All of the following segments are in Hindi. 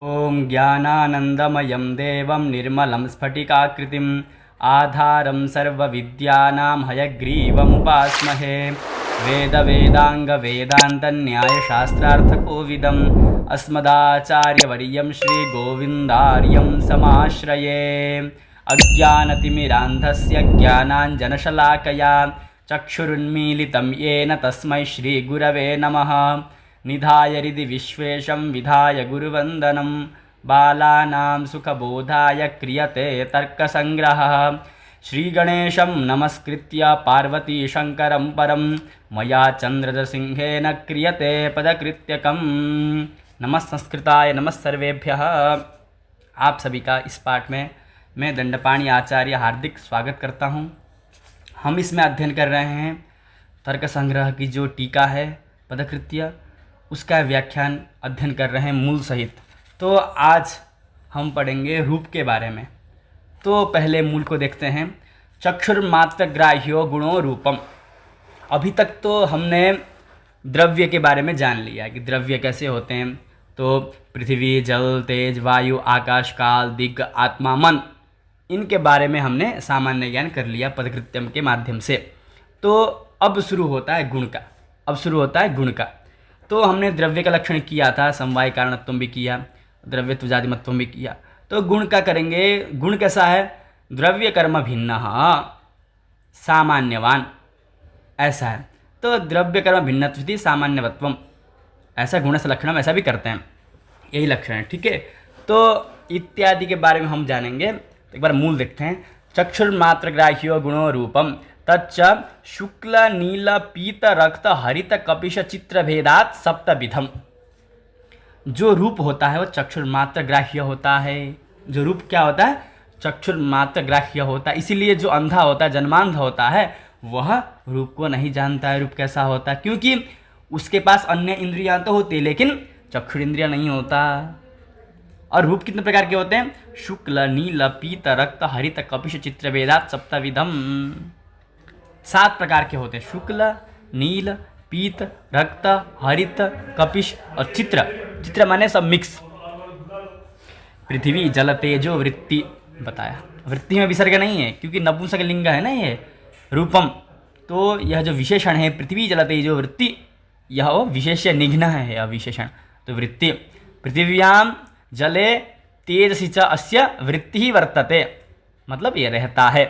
ॐ ज्ञानानन्दमयं देवं निर्मलं स्फटिकाकृतिम् आधारं सर्वविद्यानां हयग्रीवमुपास्महे। वेदवेदाङ्गवेदान्तन्यायशास्त्रार्थकोविदम् अस्मदाचार्यवर्यं श्रीगोविन्दार्यं समाश्रये। अज्ञानतिमिरान्धस्य ज्ञानाञ्जनशलाकया चक्षुरुन्मीलितं येन तस्मै श्रीगुरवे नमः। निधाय हृदि विश्वेशं विधाय गुरुवन्दनं बालानां सुखबोधाय क्रियते तर्कसङ्ग्रहः। श्रीगणेशं नमस्कृत्य पार्वतीशङ्करं परं मया चन्द्रसिंहेन क्रियते पदकृत्यकम्। नमः संस्कृताय नमः सर्वेभ्यः। आप सभी का इस पाठ में मैं दंडपाणि आचार्य हार्दिक स्वागत करता हूँ। हम इसमें अध्ययन कर रहे हैं तर्क संग्रह की जो टीका है पदकृत्य, उसका व्याख्यान अध्ययन कर रहे हैं मूल सहित। तो आज हम पढ़ेंगे रूप के बारे में। तो पहले मूल को देखते हैं। चक्षुर्मात्रग्राह्यो गुणो रूपम। अभी तक तो हमने द्रव्य के बारे में जान लिया कि द्रव्य कैसे होते हैं। तो पृथ्वी, जल, तेज, वायु, आकाश, काल, दिग्, आत्मा, मन, इनके बारे में हमने सामान्य ज्ञान कर लिया पदकृत्यम के माध्यम से। तो अब शुरू होता है गुण का। तो हमने द्रव्य का लक्षण किया था, समवाय कारणत्वम भी किया, द्रव्यत्वजादिमत्वम भी किया। तो गुण का करेंगे। गुण कैसा है? द्रव्य कर्म भिन्न सामान्यवान, ऐसा है। तो द्रव्य कर्म भिन्नत्व सामान्यवत्वम, ऐसा गुण से लक्षण हम ऐसा भी करते हैं, यही लक्षण है, ठीक है। तो इत्यादि के बारे में हम जानेंगे। एक बार मूल देखते हैं। चक्षुर्मात्रग्राह्यो गुणो रूपम तच्च शुक्ल नील पीत रक्त हरित कपिश चित्र भेदात सप्तविधम। जो रूप होता है वो चक्षुर्मात्र ग्राह्य होता है। जो रूप क्या होता है? चक्षुर्मात्र ग्राह्य होता है। इसीलिए जो अंधा होता है, जन्मांध होता है, वह रूप को नहीं जानता है रूप कैसा होता है, क्योंकि उसके पास अन्य इंद्रियां तो होती है लेकिन चक्षुर इंद्रिया नहीं होता। और रूप कितने प्रकार के होते हैं? शुक्ल नील पीत रक्त हरित कपिश चित्र भेदात सप्तविधम। 7 प्रकार के होते हैं। शुक्ल, नील, पीत, रक्त, हरित, कपिश और चित्र माने सब मिक्स। पृथ्वी, जल, तेजो, वृत्ति बताया। वृत्ति में विसर्ग नहीं है क्योंकि नपुंसक लिंग है ना ये रूपम। तो यह जो विशेषण है पृथ्वी, जल, तेजो, वृत्ति, यह वो विशेष्य निघ्न है यह विशेषण। तो वृत्ति पृथिव्याम जले तेजसि च अस्य वृत्ति वर्तते, मतलब ये रहता है।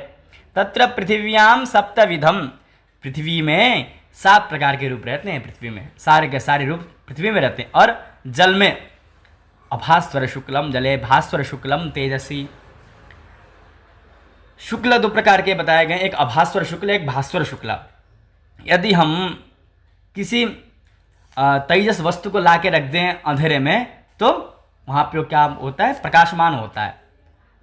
तत्र पृथिव्याम सप्तविधम। पृथ्वी में 7 प्रकार के रूप रहते हैं। पृथ्वी में सारे के सारे रूप पृथ्वी में रहते हैं। और जल में अभास्वर शुक्लम जले भास्वर शुक्लम तेजसी। शुक्ल 2 प्रकार के बताए गए, एक अभास्वर शुक्ल, एक भास्वर शुक्ल। यदि हम किसी तेजस वस्तु को ला के रख दें अंधेरे में तो वहाँ पे क्या होता है? प्रकाशमान होता है।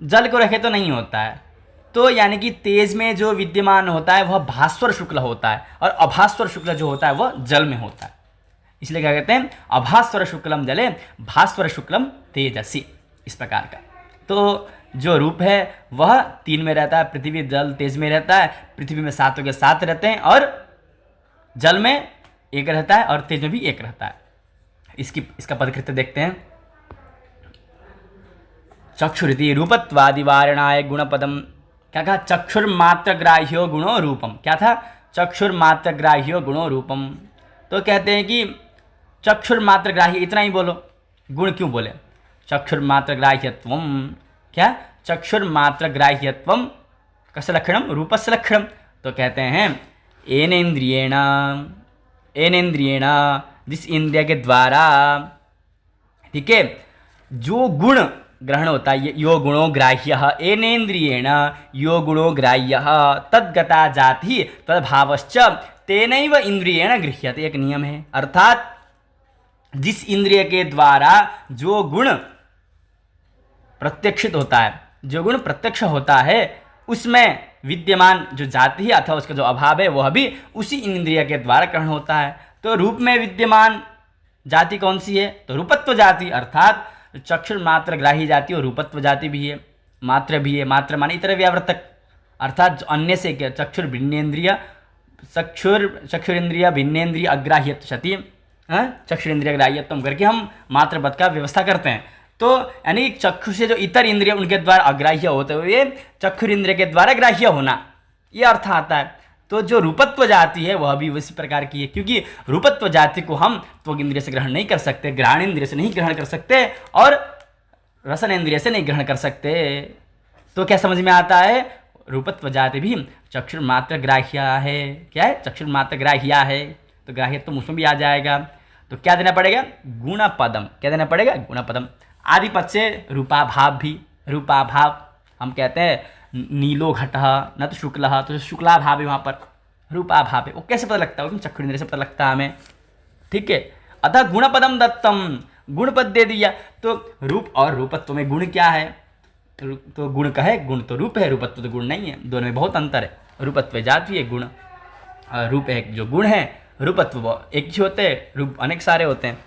जल को रखे तो नहीं होता है। तो यानी कि तेज में जो विद्यमान होता है वह भास्वर शुक्ल होता है और अभास्वर शुक्ल जो होता है वह जल में होता है। इसलिए क्या कहते हैं? अभास्वर शुक्लम जले भास्वर शुक्लम तेजसी, इस प्रकार का। तो जो रूप है वह 3 में रहता है। पृथ्वी, जल, तेज में रहता है। पृथ्वी में 7 के 7 रहते हैं और जल में 1 रहता है और तेज में भी 1 रहता है। इसका पदकृत्य देखते हैं। चक्षुरिति रूपत्वादिवारणाय गुणपदम। क्या कहा? चक्षुर्मात्रग्राह्यो गुणो रूपम। क्या था? चक्षुर्मात्रग्राह्यो गुणो रूपम। तो कहते हैं कि चक्षुर्मात्रग्राह्य, इतना ही बोलो। गुण क्यों बोले? चक्षुर्मात्रग्राह्यत्वम। क्या? चक्षुर्मात्रग्राह्यत्वम कस्य लक्षणम? रूपस्य लक्षणम। तो कहते हैं एनेन्द्रियेण जिस इंद्रिय के द्वारा, ठीक है, जो गुण ग्रहण होता है, यो गुणो ग्राह्यः एनेन्द्रियेण यो गुणो ग्राह्यः तद्गता जाति तद्भावश्च तेनैव इंद्रियेण गृह्यते। एक नियम है, अर्थात जिस इंद्रिय के द्वारा जो गुण प्रत्यक्षित होता है, जो गुण प्रत्यक्ष होता है, उसमें विद्यमान जो जाति है अथवा उसका जो अभाव है वह भी उसी इंद्रिय के द्वारा ग्रहण होता है। तो रूप में विद्यमान जाति कौन सी है? तो रूपत्व जाति, अर्थात चक्षुर मात्र ग्राही जाति और रूपत्व जाति भी है, मात्र भी है। मात्र माने इतर व्यावर्तक, अर्थात अन्य से क्या? चक्षुर भिन्नेन्द्रिय, चक्षुरेन्द्रिय भिन्नेन्द्रिय अग्राह्य सती, चक्षुरेन्द्रिय ग्राह्यत्व करके हम मात्र पद का व्यवस्था करते हैं। तो यानी चक्षु से जो इतर इंद्रिय उनके द्वारा अग्राह्य होते हुए चक्षुर इंद्रिय के द्वारा ग्राह्य होना, ये अर्थ आता है। तो जो रूपत्व जाति है वह भी उसी प्रकार की है, क्योंकि रूपत्व जाति को हम त्वग इंद्रिय से ग्रहण नहीं कर सकते, घ्राण इंद्रिय से नहीं ग्रहण कर सकते और रसन इंद्रिय से नहीं ग्रहण कर सकते। तो क्या समझ में आता है, रूपत्व जाति भी चक्षुर मात्र ग्राह्य है। क्या है, चक्षुर मात्र ग्राह्य है, तो ग्राह्य तो उसमें भी आ जाएगा। तो क्या देना पड़ेगा, गुणपदम। क्या देना पड़ेगा, गुणपदम। आदि पद से रूपाभाव भी, रूपाभाव हम कहते हैं नीलो घटः न तो शुक्लः, तो शुक्लाभाव है वहाँ पर, रूपाभाव है। वो कैसे पता लगता है, वो चक्षुर इंद्रिय से पता लगता है हमें, ठीक है। अतः गुणपदम दत्तम, गुणपद दे दिया। तो रूप और रूपत्व में गुण क्या है, तो गुण का है, गुण तो रूप है, रूपत्व तो गुण नहीं है, दोनों में बहुत अंतर है। रूपत्व जाति है, गुण रूप है जो गुण है, रूपत्व एक ही होते हैं, रूप अनेक सारे होते हैं,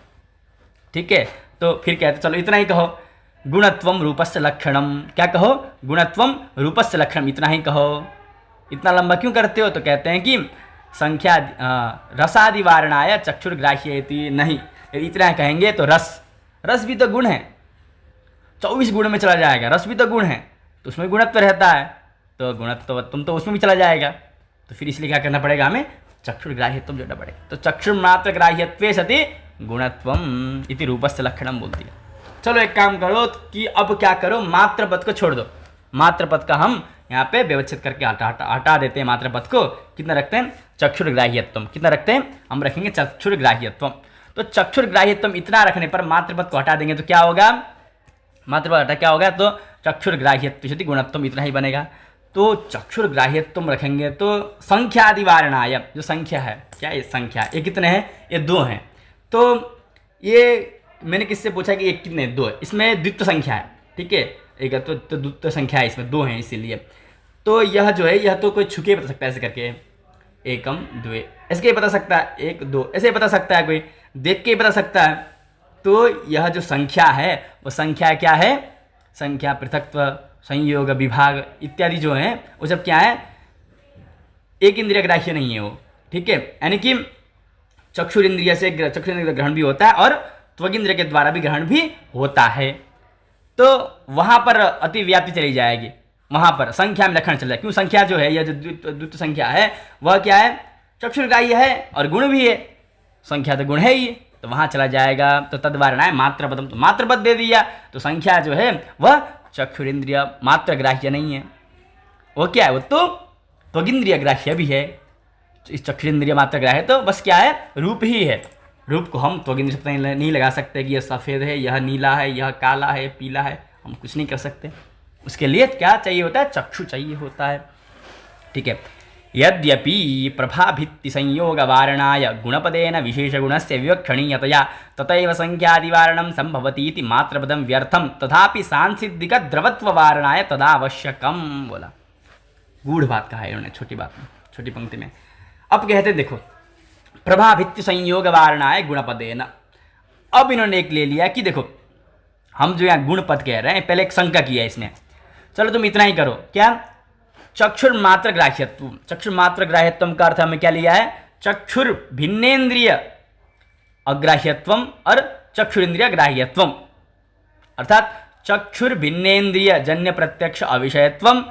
ठीक है। तो फिर कहते चलो इतना ही कहो, गुणत्वम रूपस्य लक्षणम। क्या कहो, गुणत्वम रूपस्य लक्षणम, इतना ही कहो। इतना लंबा क्यों करते हो, तो कहते हैं कि संख्या रसादि वारणाय चक्षुर्ग्राह्येति नहीं, यदि इतना कहेंगे तो रस भी तो गुण है, 24 गुण में चला जाएगा, रस भी तो गुण है, तो उसमें गुणत्व रहता है, तो गुणत्व तुम तो उसमें भी चला जाएगा। तो फिर इसलिए क्या करना पड़ेगा, हमें चक्षुर्ग्राह्यत्वम जोड़ना पड़ेगा। तो चक्षुर्मात्र ग्राह्यत्वे सति गुणत्वम इति रूपस्य लक्षणम बोल दिया। चलो एक काम करो कि अब क्या करो, मात्र पद को छोड़ दो। मात्र पद का हम यहाँ पे व्यवच्छेद करके हटा देते हैं। मात्र पद को कितना रखते हैं, चक्षुर्ग्राह्यत्वम। कितना रखते हैं, हम रखेंगे चक्षुर्ग्राह्यत्वम। तो चक्षुर्ग्राह्यत्वम इतना रखने पर मात्र पद को हटा देंगे तो क्या होगा, मात्र पद हटा क्या होगा, तो चक्षुर्ग्राह्यत्व सति गुणत्वम इतना ही बनेगा। तो चक्षुर्ग्राह्यत्वम रखेंगे तो संख्यादि वारणाय, जो संख्या है, क्या ये संख्या, ये कितने हैं, ये 2 हैं। तो ये मैंने किससे पूछा कि ये कितने, 2 है, इसमें द्वित्व संख्या है, ठीक है, एक तो द्वित्व संख्या है, इसमें 2 हैं इसीलिए। तो यह जो है, यह तो कोई छुके बता सकता है ऐसे करके, एकम द्वे ऐसे बता सकता है, 1 2 ऐसे बता सकता है, कोई देख के बता सकता है। तो यह जो संख्या है वो संख्या क्या है, संख्या पृथक्त्व संयोग विभाग इत्यादि जो है वो सब क्या है, एक इंद्रिय ग्राह्य नहीं है वो, ठीक है। यानी कि चक्षुर इंद्रिय से ग्रहण भी होता है और त्वगिंद्रिय के द्वारा भी ग्रहण भी होता है। तो वहाँ पर अतिव्याप्ति चली जाएगी, वहाँ पर संख्या में लक्षण चल जाए। क्यों, संख्या जो है, यह जो द्वित्व संख्या है वह क्या है, चक्षुर्ग्राह्य है और गुण भी है, संख्या तो गुण है ही, तो वहाँ चला जाएगा। तो तद्वारणा है मात्र पदम, तो मात्र पद दे दिया, तो संख्या जो है वह चक्षुरिंद्रिय मात्र ग्राह्य नहीं है, वो क्या है, वो तो त्वगिंद्रिय ग्राह्य भी है। इस चक्षुरिंद्रिय मात्र ग्राह्य तो बस क्या है, रूप ही है। रूप को हम त्वगिंद्रिय से नहीं लगा सकते कि यह सफ़ेद है, यह नीला है, यह काला है, पीला है, हम कुछ नहीं कर सकते। उसके लिए क्या चाहिए होता है, चक्षु चाहिए होता है, ठीक है। यद्यपि प्रभाभित्ति संयोग वारणाय गुणपदेन विशेष गुणस्य विवक्षणीयतया तथैव संख्यादिवारणं संभवति इति मात्रपदं व्यर्थम तथापि सांसिद्धिक द्रवत्व वारणाय तदावश्यकम। बोला, गूढ़ बात कहा है इन्होंने, छोटी बात में, छोटी पंक्ति में। अब कहते देखो, प्रभाभित्ति संयोग वारणाय गुणपदेन। अब इन्होंने एक ले लिया कि देखो, हम जो यहाँ गुणपद कह रहे हैं, पहले एक शंका किया है इसने। चलो तुम इतना ही करो, क्या, चक्षुर्मात्र ग्राह्यत्व। चक्षुर्मात्र ग्राह्यत्व का अर्थ हमें क्या लिया है, चक्षुर भिन्नेन्द्रिय अग्राह्यत्वम और चक्षुरिंद्रिय ग्राह्यत्वम, अर्थात चक्षुर भिन्नेन्द्रिय जन्य प्रत्यक्ष अविषयत्वम,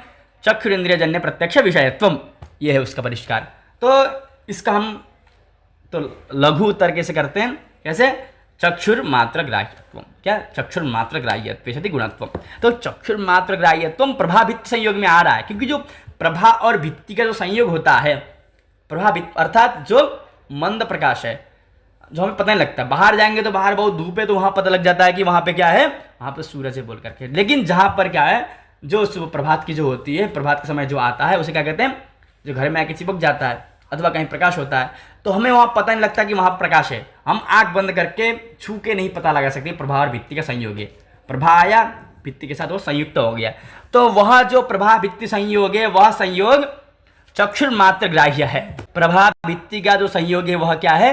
चक्षुरिंद्रिय जन्य प्रत्यक्ष विषयत्वम, ये है उसका परिष्कार। तो इसका हम तो लघु उत्तर कैसे करते हैं, कैसे, चक्षुर मात्र ग्राह्यत्व, क्या, चक्षुर मात्र ग्राह्यत्व सति गुणत्व। तो चक्षुर मात्र ग्राह्यत्व प्रभाभित्ति संयोग में आ रहा है, क्योंकि जो प्रभा और भित्ति का जो संयोग होता है, प्रभाभित्ति अर्थात जो मंद प्रकाश है, जो हमें पता नहीं लगता, बाहर जाएंगे तो बाहर बहुत धूप है तो वहाँ पता लग जाता है कि वहाँ पे क्या है, वहाँ पे सूरज है बोल करके। लेकिन जहाँ पर क्या है, जो प्रभात की जो होती है, प्रभात के समय जो आता है उसे क्या कहते हैं, जो घर में आके चिपक जाता है अथवा कहीं प्रकाश होता है, तो हमें वहाँ पता नहीं लगता कि वहाँ प्रकाश है। हम आंख बंद करके छू के नहीं पता लगा सकते प्रभा और भित्ति का संयोग है, प्रभा आया भित्ति के साथ वो संयुक्त हो गया, तो वह जो प्रभा भित्ति संयोग है वह संयोग चक्षुर मात्र ग्राह्य है। प्रभा भित्ति का जो संयोग है वह क्या है,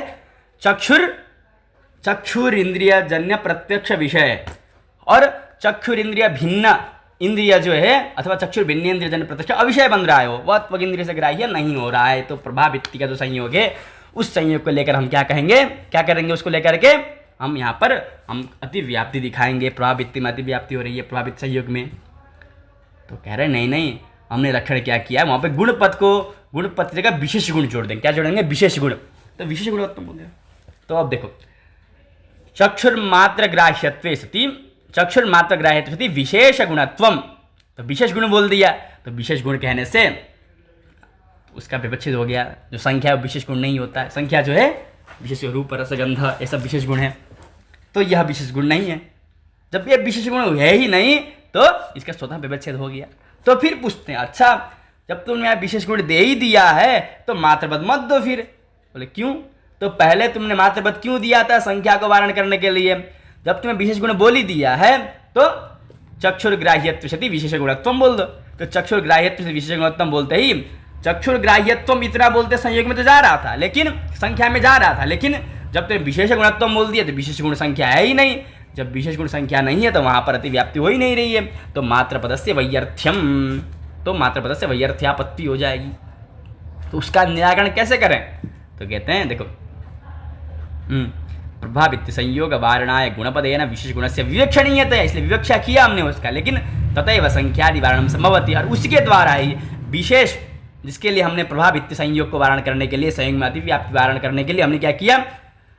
चक्षुर इंद्रिय जन्य प्रत्यक्ष विषय, और चक्षुर इंद्रिय भिन्न इंद्रिय जो है अथवा चक्षुर भिन्न इंद्रिय जन्य प्रत्यक्ष अविषय बन रहा है, वह त्वग इंद्रिय से ग्राह्य नहीं हो रहा है। तो प्रभा भित्ति का जो संयोग है उस संयोग को लेकर हम क्या कहेंगे, क्या करेंगे, उसको लेकर के हम यहाँ पर हम अतिव्याप्ति दिखाएंगे, प्रभावित्ति में अतिव्याप्ति हो रही है प्रभावित संयोग में। तो कह रहे नहीं नहीं, हमने लक्षण क्या किया है, वहाँ पे गुण पद की जगह विशेष गुण जोड़ देंगे। क्या जोड़ेंगे? विशेष गुण। तो विशेष गुणवत्तम बोल दिया। तो अब देखो, चक्षुर्मात्र ग्राह्यत्वे सति, चक्षुर्मात्र ग्राह्यत्वे सति विशेष गुणत्वम। तो विशेष गुण बोल दिया, तो विशेष गुण कहने से उसका विवक्षित हो गया। जो संख्या विशेष गुण नहीं होता है, संख्या जो है विशेष रूप रस गंध ये सब विशेष गुण है, तो यह विशेष गुण नहीं है। जब ये विशेष गुण है ही नहीं तो इसका स्वतः विवक्षित हो गया। तो फिर पूछते हैं, अच्छा जब तुमने यहाँ विशेष गुण दे ही दिया है तो मात्रपद मत दो फिर। बोले क्यों? तो पहले तुमने मात्रपद क्यों दिया था? संख्या को वारण करने के लिए। जब तुम्हें विशेष गुण बोल ही दिया है तो चक्षुर्ग्राह्यत्व सति विशेष गुणत्वम बोल दो। तो चक्षुर्ग्राह्यत्व से विशेष गुणत्वम बोलते ही चक्षुर्ग्राह्यत्वम इतना बोलते संयोग में तो जा रहा था, लेकिन संख्या में जा रहा था, लेकिन जब तुमने विशेष गुणत्वम बोल दिया तो विशेष गुण संख्या है ही नहीं। जब विशेष गुण संख्या नहीं है तो वहां पर अतिव्याप्ति हो ही नहीं रही है, तो मात्रपदस्य वैयर्थ्यम, तो मात्रपदस्य वैयर्थ्यापत्ति हो जाएगी। तो उसका निराकरण कैसे करें? तो कहते हैं देखो, प्रभावित संयोग वारणाय गुणपदेन विशेष गुण से विवक्षणीयतया, इसलिए विवक्षा किया हमने उसका, लेकिन तथैव संख्यादि वारणम संभवति, और उसके द्वारा ही विशेष, जिसके लिए हमने प्रभावित संयोग को वारण करने के लिए, संयोग में अतिव्याप्ति वारण करने के लिए हमने क्या किया?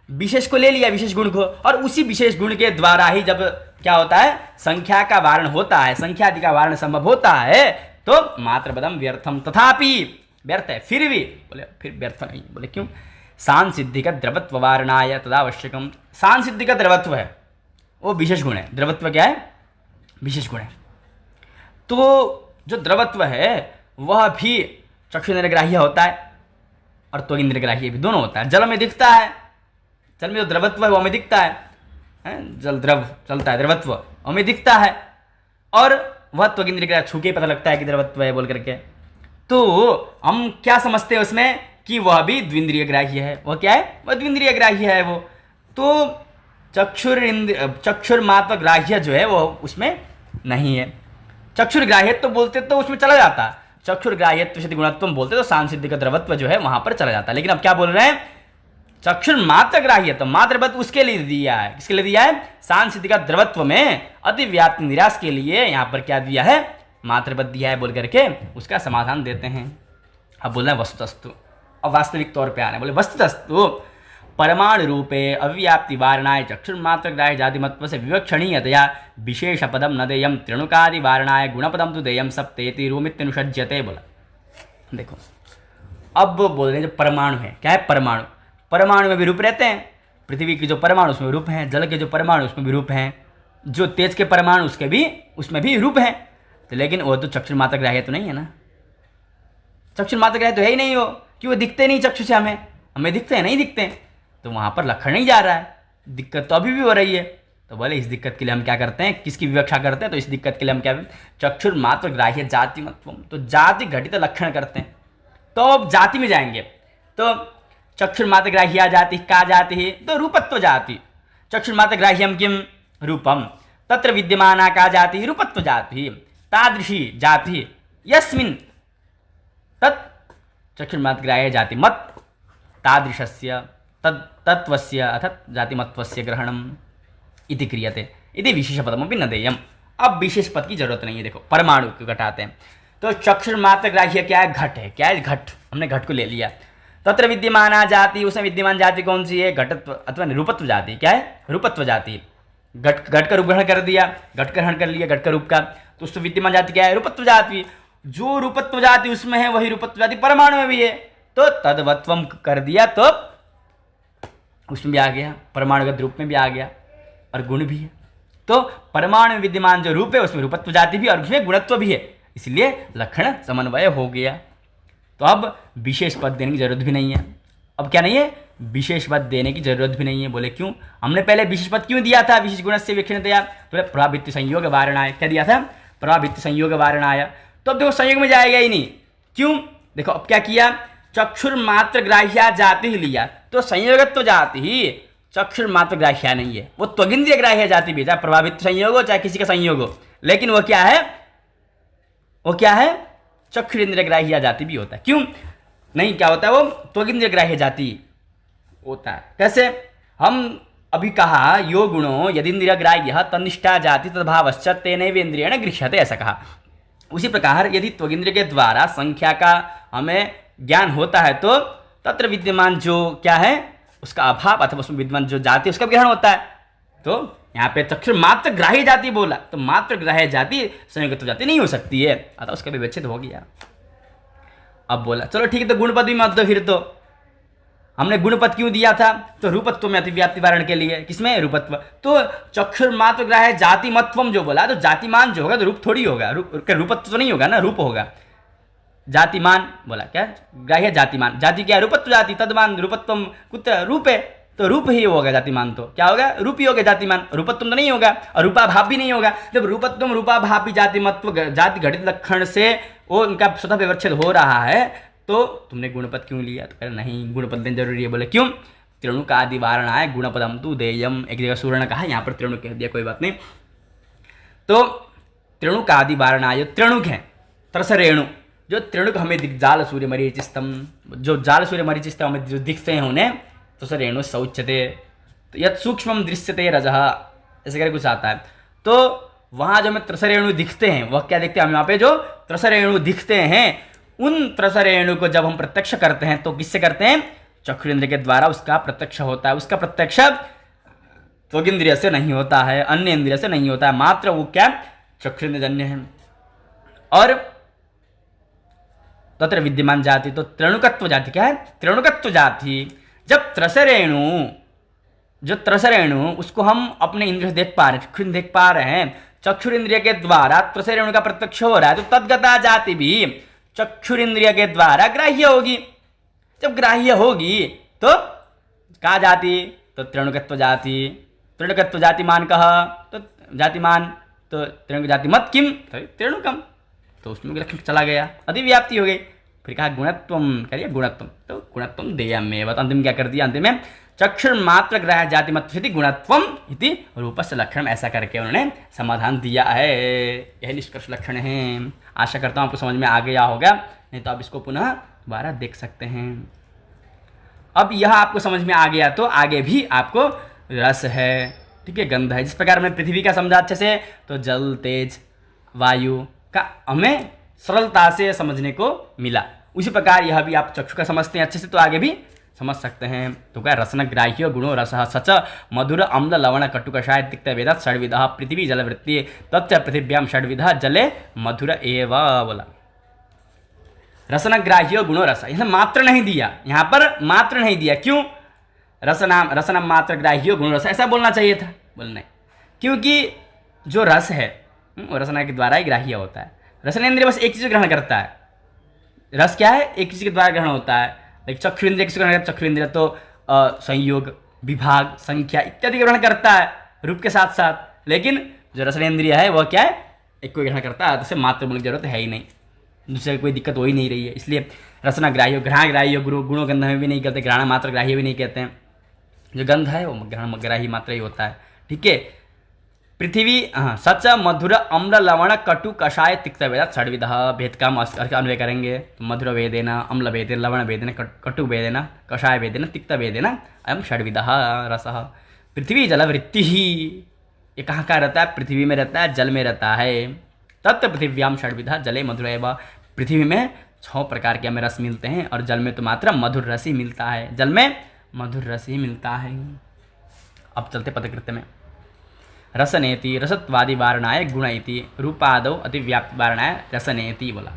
विशेष को ले लिया, विशेष गुण को, और उसी विशेष गुण के द्वारा ही जब क्या होता है? संख्या का वारण होता है, संख्यादि का वारण संभव होता है, तो मात्रपदम व्यर्थम, तथापि व्यर्थ है, फिर भी। बोले फिर व्यर्थ नहीं। बोले क्यों? सांसिद्धिक द्रवत्व वारणाय तदावश्यकम। सांसिद्धिक द्रवत्व है वो विशेष गुण है, द्रवत्व क्या है? विशेष गुण है। तो जो द्रवत्व है वह भी चक्षुरेंद्रग्राह्य होता है और त्वगिंद्रग्राह्य भी, दोनों होता है। जल में दिखता है, जल में जो द्रवत्व है वो हमें दिखता है, जल द्रव चलता है, द्रवत्व हमें दिखता है, और वह त्वगिंद्रग्राह्य छू के पता लगता है कि द्रवत्व है बोल करके। तो हम क्या समझते हैं उसमें कि वह भी द्विंद्रिय ग्राह्य है। वह क्या है? वह द्विंद्रिय ग्राह्य है वो। तो चक्षुर्मात्र ग्राह्य जो है वो उसमें नहीं है। चक्षुर्ग्राह्यत्व बोलते तो उसमें चला जाता, चक्षुर्ग्राह्यत्व से गुणत्व बोलते तो सांसिद्धिक द्रवत्व जो है वहां पर चला जाता। लेकिन अब क्या बोल रहे हैं? चक्षुर्मात्र ग्राह्यत्व, मात्रपद उसके लिए दिया है। किसके लिए दिया है? सांसिद्धिक द्रवत्व में अतिव्याप्ति निराश के लिए यहाँ पर क्या दिया है? मात्रपद दिया है बोल करके उसका समाधान देते हैं। अब बोल रहे हैं वस्तुतस्तु, अब वास्तविक तौर पे आ रहे हैं। बोले वस्तुतस्तु परमाणु रूपे अव्याप्ति वारणाय चक्षुर्मात्र ग्राह्य जातिमत्व से विवक्षणीयतया विशेष पदम न देयम त्रिणुकादि वारणाय गुणपदम तो देयम सप्तेति रूमित्यनुषज्यते। बोला देखो, अब बोल रहे हैं जो परमाणु है, क्या है? परमाणु, परमाणु में भी रूप रहते हैं। पृथ्वी के जो परमाणु उसमें रूप हैं, जल के जो परमाणु उसमें भी रूप हैं, जो तेज के परमाणु उसके भी उसमें भी रूप हैं। तो लेकिन वो तो चक्षुर्मात्र ग्राह्य तो नहीं है ना, चक्षुर्मात्र ग्राह्य तो है ही नहीं वो, कि वो दिखते नहीं चक्षु से, हमें दिखते हैं? नहीं दिखते हैं, तो वहाँ पर लक्षण नहीं जा रहा है। दिक्कत तो अभी भी हो रही है। तो बोले इस दिक्कत के लिए हम क्या करते हैं? किसकी विवक्षा करते हैं? तो इस दिक्कत के लिए हम क्या, चक्षुर्मात्र ग्राह्य जाति मत्व, तो जाति घटित लक्षण करते हैं। तो अब जाति में जाएंगे तो चक्षुर्मात्र ग्राह्य जाति का जाति है, तो रूपत्व जाति। चक्षुर्मात्र ग्राह्यम किम रूपम, तत्र विद्यमाना का जाति रूपत्व जाति, तादृशी जाति यस्मिन् तत् चक्षुर्मात्र ग्राह्य जाति मत तादृशस्य तत्त्वस्य अर्थात जातिमत्वस्य ग्रहणम इति क्रियते इति विशेषपदमपि न देयम। अब विशेष पद की जरूरत नहीं है। देखो परमाणु को घटाते हैं, तो चक्षुर्मात्र ग्राह्य क्या है? घट है। क्या है? घट। हमने घट को ले लिया। तत्र विद्यमाना जाति, उसमें विद्यमान जाति कौन सी है? घटत्व अथवा रूपत्व जाति। क्या है? रूपत्व जाति। घट का रूप ग्रहण कर दिया, घट ग्रहण कर लिया घट का रूप का, तो उसमें विद्यमान जाति क्या है? रूपत्व जाति। जो रूपत्व जाति उसमें है वही रूपत्व जाति परमाणु में भी है, तो तद्वत्वम कर दिया तो उसमें भी आ गया, परमाणुगत रूप में भी आ गया, और गुण भी है। तो परमाणु में विद्यमान जो रूप है उसमें रूपत्व जाति भी और उसमें गुणत्व भी है, इसलिए लक्षण समन्वय हो गया। तो अब विशेष पद देने की जरूरत भी नहीं है। अब क्या नहीं है? विशेष पद देने की जरूरत भी नहीं है। बोले क्यों? हमने पहले विशेष पद क्यों दिया था? विशेष गुण से विवक्षणतया, तो प्रभावित संयोग वारणाय। क्या दिया था? प्रभावित संयोग वारणाय। तो अब देखो संयोग में जाएगा ही नहीं। क्यों? देखो अब क्या किया? चक्षुर्मात्र ग्राह्या जाति ही लिया, तो संयोगत्व जाति ही चक्षुर्मात्र ग्राह्या नहीं है, वो त्वगिंद्रिय ग्राह्य जाति भी, चाहे प्रभावित संयोग हो चाहे किसी का संयोग हो, लेकिन वो क्या है? वो क्या है? चक्षुरेंद्रिय ग्राह्य जाति भी होता है। क्यों नहीं? क्या होता है? वो त्वगिंद्रिय ग्राह्य जाति होता है। कैसे? हम अभी कहा यो गुणो यदिंद्रिय ग्राह्य तनिष्ठा जाति तद्भावश्च तेनैवेन्द्रियेण गृह्यते, ऐसा कहा। उसी प्रकार यदि त्वगिंद्रिय के द्वारा संख्या का हमें ज्ञान होता है तो तत्र विद्यमान जो क्या है उसका अभाव अथवा उसमें विद्यमान जो जाति उसका ग्रहण होता है। तो यहाँ पे चक्षुर मात्र ग्राह्य जाति बोला, तो मात्र ग्राह्य जाति संयुक्त जाति नहीं हो सकती है, अतः उसका भी विच्छेद हो गया। अब बोला चलो ठीक है, तो गुणपद भी मत दो फिर। तो हमने गुणपद क्यों दिया था? तो रूपत्व में अतिव्याप्ति वारण के लिए। किसमें? रूपत्व। तो चक्षुर मात्र ग्राह्य जाति मत्वम जो बोला, तो जातिमान जो होगा तो रूप थोड़ी होगा, रूपत्व तो नहीं होगा ना, रूप होगा। जातिमान बोला क्या? ग्राह्य जातिमान, जाति क्या? रूपत्व जाति, तदमान रूपत्वम कुत्र रूप है, तो रूप ही होगा जातिमान। तो क्या होगा? रूप ही होगा जातिमान, रूपत्व तो नहीं होगा और रूपाभाव भी नहीं होगा। जब रूपत्व रूपाभाव भी जातिमत्व जाति घटित लक्षण से वो उनका स्वतः विवच्छेद हो रहा है, तो तुमने गुणपद क्यों लिया? तो कह रहे नहीं, गुणपद देना जरूरी है। बोले क्यों? त्रिणुक आदि वारण आए गुणपदम तु देयम, एक जगह सूर्ण कहा, यहाँ पर त्रिणुक कह दिया, कोई बात नहीं। तो त्रिणुक आदि वारण आय, त्रिणुक है त्रसरेणु, जो त्रिणुक हमें जाल सूर्य मरीचिस्तम, जो जाल सूर्य मरीचिस्तम हमें जो दिखते हैं उन्हें त्रसरेणु शौच्यते, तो यद सूक्ष्म दृश्यते रजः, ऐसे करके कुछ आता है। तो वहाँ जो हमें त्रसरेणु दिखते हैं वह क्या दिखते हैं? हम यहाँ पे जो त्रसरेणु दिखते हैं उन त्रसरेणु को जब हम प्रत्यक्ष करते हैं तो किससे करते हैं? चक्षुरेंद्र के द्वारा उसका प्रत्यक्ष होता है। उसका प्रत्यक्ष त्वगिंद्रिय से नहीं होता है, अन्य इंद्रिय से नहीं होता है, मात्र वो क्या? चक्षुरेंद्रजन्य है। और तत्र विद्यमान जाति, तो त्रिणुकत्व जाति क्या है? त्रिणुकत्व जाति। जब त्रसरेणु, जो त्रसरेणु उसको हम अपने इंद्रिय से देख पा रहे हैं, चक्षु देख पा रहे हैं, चक्षुरेंद्रिय के द्वारा त्रसरेणु का प्रत्यक्ष हो रहा है, तो तद्गता जाति भी चक्षुरेंद्रिय के द्वारा ग्राह्य होगी। जब ग्राह्य होगी तो का जाति? तो त्रिणुकत्व जाति। त्रिणुकत्व जातिमान कहा, तो जातिमान, तो त्रिणुक जाति मत किम, त्रिणुकम, तो उसमें लक्षण चला गया, अधिव्याप्ति हो गई। फिर कहा गुणत्वम, करिए गुणत्वम, तो गुणत्वम देयमेव, अंतिम क्या कर दिया? अंतिम में चक्षुर मात्र ग्राह्य जाति मत गुणत्वम इति रूपस्य लक्षण, ऐसा करके उन्होंने समाधान दिया है। यही निष्कर्ष लक्षण है। आशा करता हूँ आपको समझ में आ गया होगा, नहीं तो आप इसको पुनः दोबारा देख सकते हैं। अब यह आपको समझ में आ गया तो आगे भी आपको रस है, ठीक है, गंध है। जिस प्रकार हमने पृथ्वी का समझा अच्छे से, तो जल, तेज, वायु का हमें सरलता से समझने को मिला, उसी प्रकार यह भी आप चक्षु का समझते हैं अच्छे से तो आगे भी समझ सकते हैं। तो क्या? रसन ग्राह्य गुणो रसः सच मधुर अम्ल लवण कटु कषाय तिक्त वेद षड्विधः पृथ्वी जल वृत्ति तच्च पृथिव्याम षड्विधः जले मधुर एव। बोला रसन ग्राह्य गुणो रस, यहाँ मात्र नहीं दिया, यहाँ पर मात्र नहीं दिया। क्यों? रसनम मात्र ग्राह्य गुणो रस, ऐसा बोलना चाहिए था। बोलना नहीं, क्योंकि जो रस है वो रसना के द्वारा ही ग्राह्य होता है। रसनेन्द्रिय बस एक चीज़ ग्रहण करता है। रस क्या है? एक चीज़ के द्वारा ग्रहण होता है। लाइक चक्षुरेंद्रिय किसी ग्रहण करता है? चक्षुरेंद्रिय तो संयोग, विभाग, संख्या इत्यादि ग्रहण करता है रूप के साथ साथ। लेकिन जो रसनेन्द्रिय है वह क्या है? एक को ग्रहण करता है, तो उसे मात्र बोलने की जरूरत है ही नहीं, दूसरे कोई दिक्कत हो ही नहीं रही है। इसलिए रसना ग्राह्य, ग्रहण ग्राह्य गुणों गंध में भी नहीं कहते, ग्रहण मात्र ग्राह्य भी नहीं कहते हैं। जो गंध है वो ग्रहण ग्राह्य मात्र ही होता है, ठीक है। पृथ्वी सच मधुर अम्ल लवण कटु कषाय तिक्त वेद षड्विध, भेद का अन्वय करेंगे तो मधुर वेदेन, अम्ल वेदेन, लवण वेदेन, कटु वेदेन, कषाय वेदेन, तिक्त वेदेन अयम षड्विध रसः। पृथ्वी जल वृत्ति ही, ये कहाँ का रहता है? पृथ्वी में रहता है, जल में रहता है। तत्व पृथिव्याम षड्विध जले मधुर एव। पृथ्वी में 6 प्रकार के हमें रस मिलते हैं और जल में तो मात्र मधुर रस ही मिलता है, जल में मधुर रस ही मिलता है। अब चलते पदकृत्य में। रसनेति रसत्वादि वारणाय गुण इति रूपादौ अतिव्याप्ति वारणाय रसनेति। बोला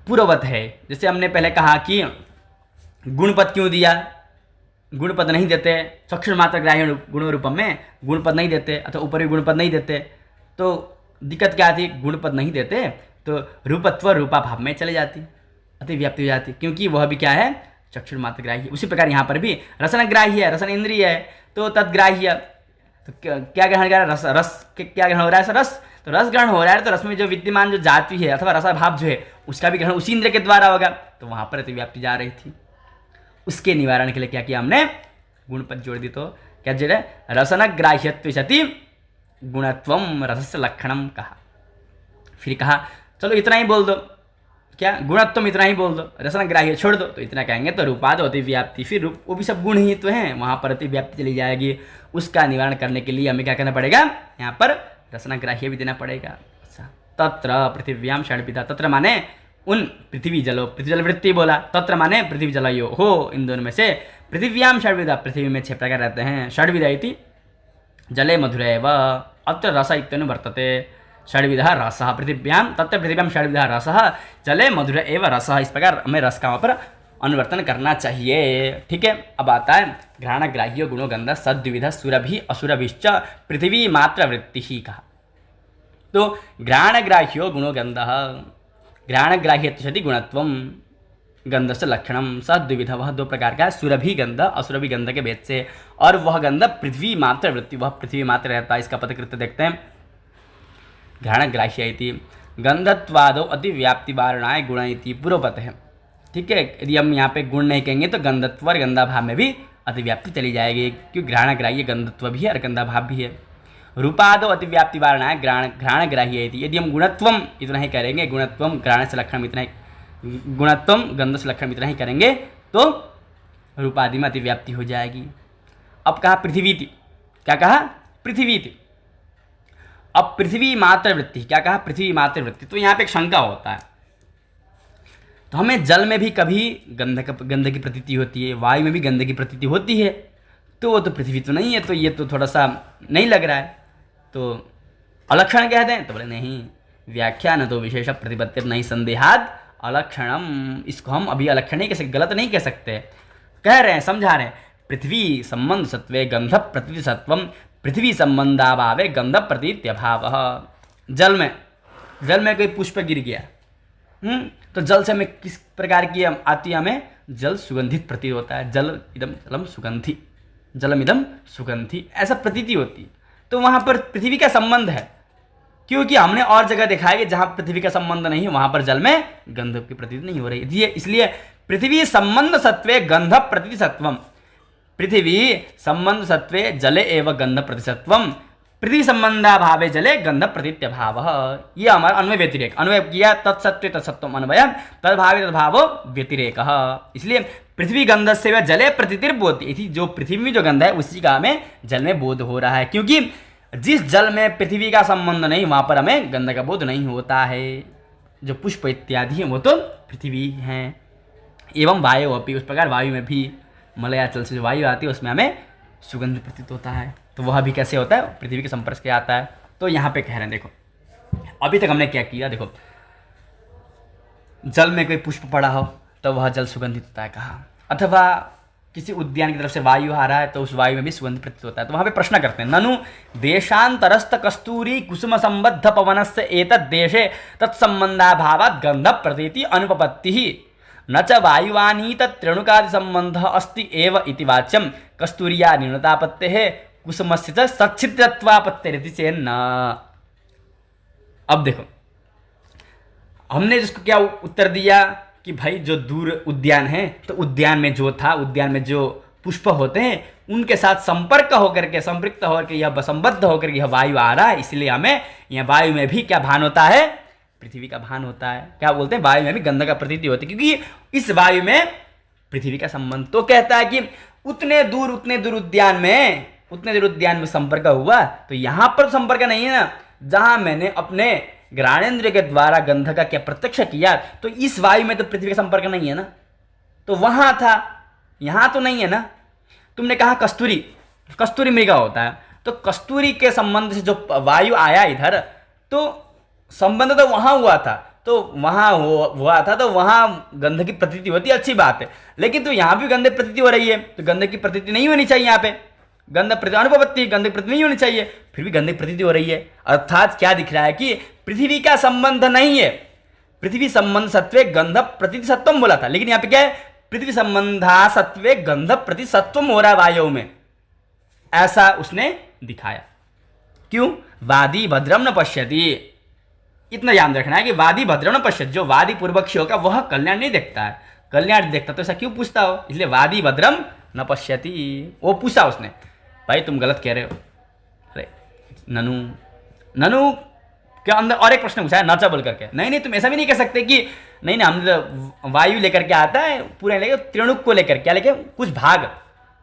पूर्ववत है, जैसे हमने पहले कहा कि गुणपद क्यों दिया? गुणपद नहीं देते, चक्षुर मात्र ग्राह्य गुण रूपम में गुणपद नहीं देते अथवा ऊपरी गुणपद नहीं देते, तो दिक्कत क्या थी? गुणपद नहीं देते तो रूपत्व रूपाभाव में चले जाती, अतिव्याप्ति हो जाती, क्योंकि वह भी क्या है? चक्षुर मात्र ग्राह्य। उसी प्रकार यहाँ पर भी रसन ग्राह्य है, रसन इंद्रिय है, तो तद्ग्राह्य। तो क्या ग्रहण कर रहा है? रस क्या ग्रहण हो रहा है? रस, तो रस ग्रहण हो रहा है, तो रस में जो विद्यमान जो जाति है अथवा रसाभाव जो है उसका भी ग्रहण उसी इंद्र के द्वारा होगा, तो वहाँ पर अतिव्याप्ति जा रही थी। उसके निवारण के लिए क्या किया हमने? गुणपद जोड़ दी। तो क्या जोड़े? रसन ग्राह्यत्व सति गुणत्वम रसस्य लक्षणम कहा। फिर कहा चलो इतना ही बोल दो, क्या गुणत्वम इतना ही बोल दो, रसनग्राह्य छोड़ दो तो इतना कहेंगे तो रूपाद अतिव्याप्ति, फिर रूप वो भी सब गुण ही तो हैं, वहाँ पर अतिव्याप्ति चली जाएगी। उसका निवारण करने के लिए हमें क्या करना पड़ेगा, यहाँ पर रसनग्राह्य भी देना पड़ेगा। तत्र पृथिव्याम षड्विधा, तत्र माने उन पृथ्वी जलो, पृथ्वी जल वृत्ति बोला, तत्र माने पृथ्वी जलयो हो, इन दोनों में से पृथिव्याम षड्विधा, पृथ्वी में 6 प्रकार रहते हैं। षड्विधा इति जले मधुरैव अत्र रस इत्यनु वर्तते, षड्विधा रसः पृथिव्याम, तत्र पृथिव्याम षड्विधा रसः जले मधुर एव रसः, इस प्रकार हमें रस का वहाँ पर अनुवर्तन करना चाहिए। ठीक है, अब आता है घ्राणग्राह्यो गुणो गंध सद्विधा सुरभि असुरभिश्च पृथ्वी मात्र वृत्ति ही कहा। तो घ्राणग्राह्यो गुणो गंध, घ्राणग्राह्य सति गुणत्वम, गंध से लक्षणम, सद्विधा वह 2 प्रकार का है, सुरभि गंध असुरभि गंध के भेद से, और वह गंध पृथ्वी मात्र वृत्ति, वह पृथ्वी मात्र रहता है। इसका पदकृत्य देखते हैं, घ्राणग्राह्य इति गंधत्वादो अतिव्याप्ति वारणाय गुण इति पूर्वपद है। ठीक है, यदि हम यहाँ पे गुण नहीं कहेंगे तो गंधत्व और गंधाभाव में भी अतिव्याप्ति चली जाएगी, क्योंकि घ्राणग्राह्य गंधत्व भी है और गंधाभाव भी है। रूपादो अतिव्याप्ति वारणाय घ्राणग्राह्य इति, यदि हम गुणत्वम इतना ही करेंगे, गुणत्वम घ्राण से लक्षण इतना ही, गुणत्वम गंध से लक्षण इतना ही करेंगे तो रूपादि में अतिव्याप्ति हो जाएगी। अब कहा पृथ्वी थी, क्या कहा, पृथ्वी थी। अब पृथ्वी मात्र वृत्ति, क्या कहा, पृथ्वी मात्र वृत्ति। तो यहाँ पे एक शंका होता है, तो हमें जल में भी कभी गंध की प्रतीति होती है, वायु में भी गंध की प्रतीति होती है, तो वो तो पृथ्वी तो नहीं है, तो ये तो थोड़ा सा नहीं लग रहा है, तो अलक्षण कहते हैं। तो बोले नहीं, व्याख्यान तो विशेष प्रतिपत्ति नहीं संदेहाद अलक्षणम, इसको हम अभी अलक्षण नहीं कह सकते, गलत नहीं कह सकते, कह रहे हैं, समझा रहे हैं। पृथ्वी संबंध सत्वे गंध प्रतीति सत्वम, पृथ्वी संबंधाभावे गंध प्रतीत्यभाव। जल में कोई पुष्प गिर गया, तो जल से हमें किस प्रकार की आती है, हमें जल सुगंधित प्रतीत होता है, जल इदम जलम सुगंधि, जलम इदम सुगंधि, ऐसा प्रतीति होती है। तो वहाँ पर पृथ्वी का संबंध है, क्योंकि हमने और जगह देखा है कि जहाँ पृथ्वी का संबंध नहीं है वहाँ पर जल में गंध की प्रतीति नहीं हो रही है। इसलिए पृथ्वी संबंध सत्वे गंध प्रतीति सत्वम, पृथ्वी संबंध सत्वे जले एवं गंध प्रतिसत्वम, पृथ्वी संबंधाभावे जले गंध प्रतीत्यभाव। यह हमारा अन्वय व्यतिरेक, अन्वय किया तत्सत्वे तत्सत्वम अन्वय तद्भावे तद्भावो व्यतिरेक। इसलिए पृथ्वी गंध से वह जले प्रतीतिर्बोधि, इसी जो पृथ्वी में जो गंध है उसी का हमें जल में बोध हो रहा है, क्योंकि जिस जल में पृथ्वी का संबंध नहीं वहाँ पर हमें गंध का बोध नहीं होता है। जो पुष्प इत्यादि हैं वो तो पृथ्वी हैं, एवं वायु अपि, उस प्रकार वायु में भी मलयाचल से जो वायु आती है उसमें हमें सुगंध प्रतीत होता है, तो वह भी कैसे होता है, पृथ्वी के संपर्क से आता है। तो यहाँ पे कह रहे हैं, देखो अभी तक हमने क्या किया, देखो जल में कोई पुष्प पड़ा हो तो वह जल सुगंधित होता है कहा, अथवा किसी उद्यान की तरफ से वायु आ रहा है तो उस वायु में भी सुगंध प्रतीत होता है। तो वहाँ पे प्रश्न करते हैं, ननु देशांतरस्थ कस्तूरी कुसुम संबद्ध पवनस्य एतद् देशे तत्संबंधाभावात् गंध प्रतीति अनुपपत्ति न च वायुवानी तत्रेणुकादि संबंध अस्ति एव इति वाच्यम, कस्तूरिया न्यूनतापत्ते है कुसुमस्य च सच्छिद्रत्वापत्तिरिति चेन्न। अब देखो हमने जिसको क्या उत्तर दिया कि भाई जो दूर उद्यान है तो उद्यान में जो था, उद्यान में जो पुष्प होते हैं उनके साथ संपर्क होकर के, संपृक्त होकर के, यह संबद्ध होकर के यह वायु आ रहा है, इसलिए हमें यह वायु में भी क्या भान होता है, पृथ्वी का भान होता है। क्या बोलते हैं, वायु में भी गंध का प्रतीति होती है, क्योंकि इस वायु में पृथ्वी का संबंध। तो कहता है कि उतने दूर उद्यान में संपर्क हुआ, तो यहाँ पर संपर्क नहीं है ना, जहां मैंने अपने घ्राणेन्द्र के द्वारा गंध का क्या प्रत्यक्ष किया, तो इस वायु में तो पृथ्वी का संपर्क नहीं है ना, तो वहां था, यहां तो नहीं है ना। तुमने कहा कस्तूरी मृगा होता है, तो कस्तूरी के संबंध से जो वायु आया इधर, तो संबंध तो वहां हुआ था, तो वहां हुआ था, तो वहां गंध की प्रतीति होती है, अच्छी बात है। लेकिन तो यहां भी गंध प्रतीति हो रही है, तो गंध की प्रतीति नहीं होनी चाहिए, यहाँ पे गंध प्रतीति अनुपपत्ति, गंध की प्रतीति नहीं होनी चाहिए, फिर भी गंध की प्रतीति हो रही है। अर्थात क्या दिख रहा है कि पृथ्वी का संबंध नहीं है, पृथ्वी संबंध सत्वे गंध प्रतीति सत्वम बोला था, लेकिन यहाँ पे क्या है, पृथ्वी संबंधा सत्वे गंध प्रतीति सत्वम हो रहा है वायु में, ऐसा उसने दिखाया। क्यों, वादी भद्रम न पश्यति, इतना याद रखना है कि वादी भद्रम न पश्यति, जो वादी पूर्वक्षी होगा वह कल्याण नहीं देखता है, कल्याण देखता तो ऐसा क्यों पूछता हो, इसलिए वादी भद्रम न पश्यति, वो पूछा उसने, भाई तुम गलत कह रहे हो। अरे ननु क्या अंदर और एक प्रश्न पूछा है नचा बोल करके, नहीं नहीं तुम ऐसा भी नहीं कह सकते कि नहीं नहीं हमने तो वायु लेकर के आता है पूरे लेके त्रिणुक को लेकर, क्या लेके कुछ भाग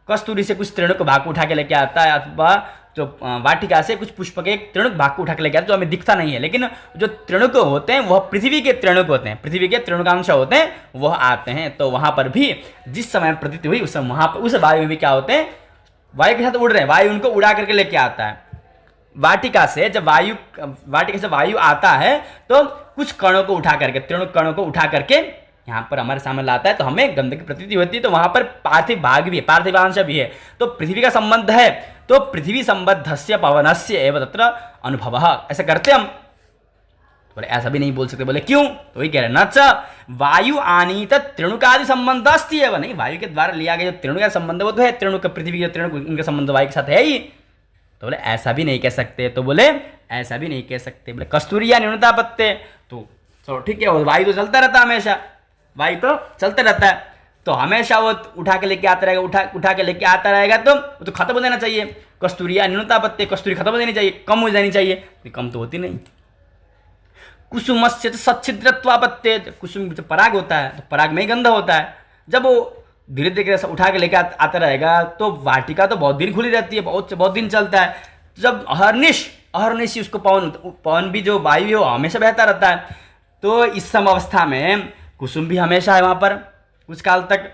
कस्तूरी से कुछ त्रिणुक भाग को उठा के लेके आता है, अथवा जो वाटिका से कुछ पुष्प के त्रिणुक भाग को उठा के लेके आता है जो हमें दिखता नहीं है, लेकिन जो त्रिणुक होते हैं वह पृथ्वी के त्रिणुक होते हैं, पृथ्वी के त्रिणुकांश होते हैं वह आते हैं। तो वहां पर भी जिस समय प्रतीति हुई उस समय वहां पर उस वायु में भी क्या होते हैं, वायु के साथ उड़ रहे हैं, वायु उनको उड़ा करके लेके आता है। वाटिका से जब वायु आता है तो कुछ कणों को उठा करके, त्रिणुक कणों को उठा करके यहाँ पर हमारे सामने लाता है, तो हमें गंध की प्रतीति होती है। तो वहां पर पार्थिव भाग भी है, पार्थिवांश भी है, तो पृथ्वी का संबंध है, तो पृथ्वी संबद्धस्य पवनस्य एवं तत्र अनुभव, ऐसा करते हम। बोले ऐसा भी नहीं बोल सकते, बोले क्यों, तो वही कह रहे न च वायु आनीत त्रिणुकादि संबंध अस्ति एवं, नहीं वायु के द्वारा लिया गया जो त्रिणुक का संबंध वो तो है, त्रिणुक पृथ्वी के त्रिणुक उनका संबंध वायु के साथ है ही। तो बोले ऐसा भी नहीं कह सकते, तो बोले ऐसा भी नहीं कह सकते, बोले कस्तूरिया न्यूनता पत्ते, तो चलो ठीक है, वायु तो चलता रहता है हमेशा, वायु तो चलते रहता है, तो हमेशा वो उठा के लेके आता रहेगा, उठा के लेके आता रहेगा, तो वो तो खत्म हो जाना चाहिए। कस्तूरिया न्यूनता पत्ते, कस्तूरी खत्म हो जानी चाहिए, कम हो जानी चाहिए, कम तो होती नहीं। कुसुमस्य सच्छिद्रत्वापत्ते, कुसुम जो पराग होता है तो पराग में ही गंध होता है, जब वो धीरे धीरे उठा के लेके आता रहेगा तो वाटिका तो बहुत दिन खुली रहती है, बहुत दिन चलता है। जब अहर्निश उसको पवन भी जो वायु है वो हमेशा बहता रहता है, तो इस सम अवस्था में कुसुम भी हमेशा है वहाँ पर कुछ काल तक,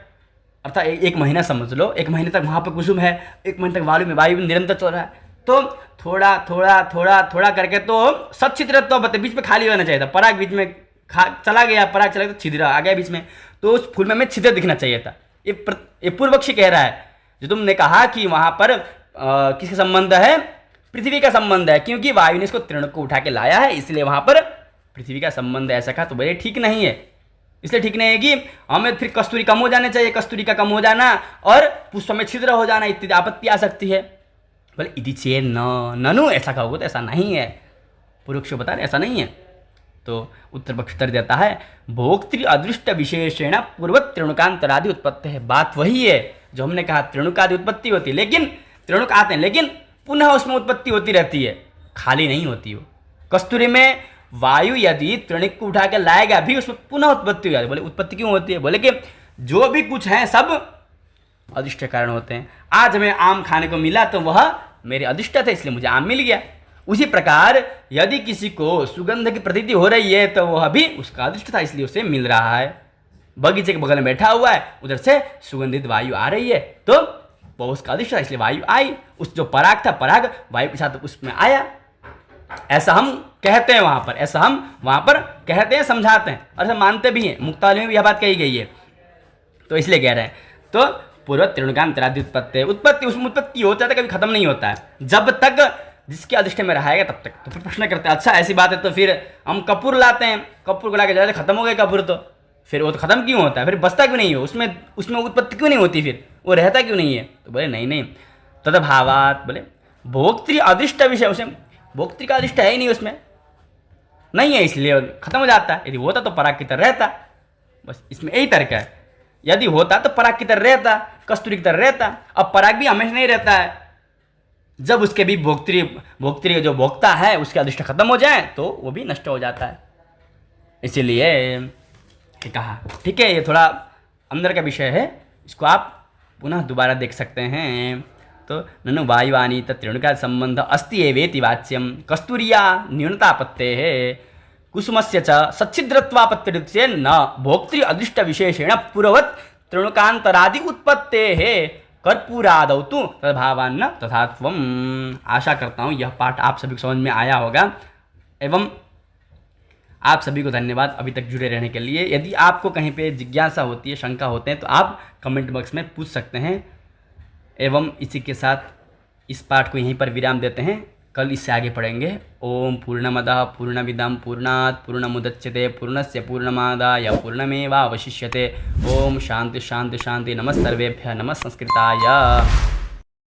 अर्थात एक महीना समझ लो, एक महीने तक वहाँ पर कुसुम है, एक महीने तक वायु निरंतर चल रहा है, तो थोड़ा करके तो सच्छिद्रत्व बते, बीच में खाली होना चाहिए था, पराग बीच में चला गया, पराग चला गया तो छिद्र आ गया बीच में, तो उस फूल में हमें छिद्र दिखना चाहिए था। ये पूर्व पक्षी कह रहा है, जो तुमने कहा कि वहाँ पर किसका संबंध है, पृथ्वी का संबंध है, क्योंकि वायु ने इसको त्रिणुक को उठा के लाया है, इसलिए वहाँ पर पृथ्वी का संबंध है, ऐसा कहा। तो बोले ठीक नहीं है, इसलिए ठीक नहीं है कि हमें फिर कस्तूरी कम हो जाने चाहिए, कस्तूरी का कम हो जाना और पुष्प में छिद्र हो जाना इत्यादि आपत्ति आ सकती है। बोले इति चेन ननु, ऐसा कहोगे तो ऐसा नहीं है, पुरुष बता रहे ऐसा नहीं है। तो उत्तर पक्ष उत्तर देता है भोक्तृ अदृष्ट विशेषेण पूर्व त्रिणुकांतरादि उत्पत्ति है। बात वही है जो हमने कहा, त्रिणुकादि उत्पत्ति होती है, लेकिन त्रिणुक आते हैं लेकिन पुनः उसमें उत्पत्ति होती रहती है, खाली नहीं होती हो। कस्तूरी में वायु यदि त्रिणुक को उठा के लाएगा भी उसमें पुनः उत्पत्ति हो जाती है। बोले उत्पत्ति क्यों होती है, बोले कि जो भी कुछ है सब अदृष्ट कारण होते हैं। आज हमें आम खाने को मिला तो वह मेरे अदृष्ट थे, इसलिए मुझे आम मिल गया। उसी प्रकार यदि किसी को सुगंध की प्रतीति हो रही है तो वह भी उसका अदृष्ट था, इसलिए उसे मिल रहा है। बगीचे के बगल में बैठा हुआ है, उधर से सुगंधित वायु आ रही है तो वह उसका अदृष्ट था, इसलिए वायु आई। उस जो पराग था, पराग वायु के साथ उसमें आया, ऐसा हम कहते हैं वहां पर, ऐसा हम वहां पर कहते हैं, समझाते हैं और ऐसा मानते भी हैं। मुक्तावली में भी यह बात कही गई है, तो इसलिए कह रहे हैं। तो पूर्व त्रिणुकांतरादि उत्पत्ति उसमें उत्पत्ति होता है, कभी खत्म नहीं होता है जब तक जिसके अधिष्ठ में रहेगा तब तक। तो फिर प्रश्न करते हैं अच्छा ऐसी बात है तो फिर हम कपूर लाते हैं, कपूर को ला के जाते खत्म हो गए कपूर, तो फिर वो तो खत्म क्यों होता है, फिर बचता क्यों नहीं हो, उसमें उत्पत्ति क्यों नहीं होती, फिर वो रहता क्यों नहीं है। तो बोले नहीं तदभावात, बोले भोक्तृ अदृष्ट विषय, उसे भोक्तृ का अधिष्ठ है ही नहीं, उसमें नहीं है, इसलिए खत्म हो जाता है। यदि होता तो पराग की तरह रहता, बस इसमें यही तर्क है। यदि होता तो पराग की तरह रहता, कस्तूरी की तरह रहता। अब पराग भी हमेशा नहीं रहता है, जब उसके भी भोक्तृ जो भोक्ता है उसके अधिष्ठ खत्म हो जाए तो वो भी नष्ट हो जाता है। इसीलिए कहा ठीक है, ये थोड़ा अंदर का विषय है, इसको आप पुनः दोबारा देख सकते हैं। तो ननु वायुवानी त्रिणुका संबंध अस्ति एवेति वाच्यम कस्तूरिया न्यूनतापत्ते है कुसुमस्य च सच्छिद्रत्वापत्तिरित्य न भोक्तृ अदृष्ट विशेषेण पूर्ववत् त्रिणुकांतरादि उत्पत्ते है कर्पूरादौ तु तद्भावान्न तथात्वम। आशा करता हूँ यह पाठ आप सभी को समझ में आया होगा, एवं आप सभी को धन्यवाद अभी तक जुड़े रहने के लिए। यदि आपको कहीं पे जिज्ञासा होती है, शंका होते हैं तो आप कमेंट बॉक्स में पूछ सकते हैं। एवं इसी के साथ इस पाठ को यहीं पर विराम देते हैं, कल इससे आगे पढ़ेंगे। ओम पूर्णमदः पूर्णमिदं पूर्णात् पूर्णमुदच्यते पूर्णस्य पूर्णमादाय पूर्णमेवावशिष्यते। ओम शांति शांति शांति। नमः सर्वेभ्यः, नमः संस्कृताय।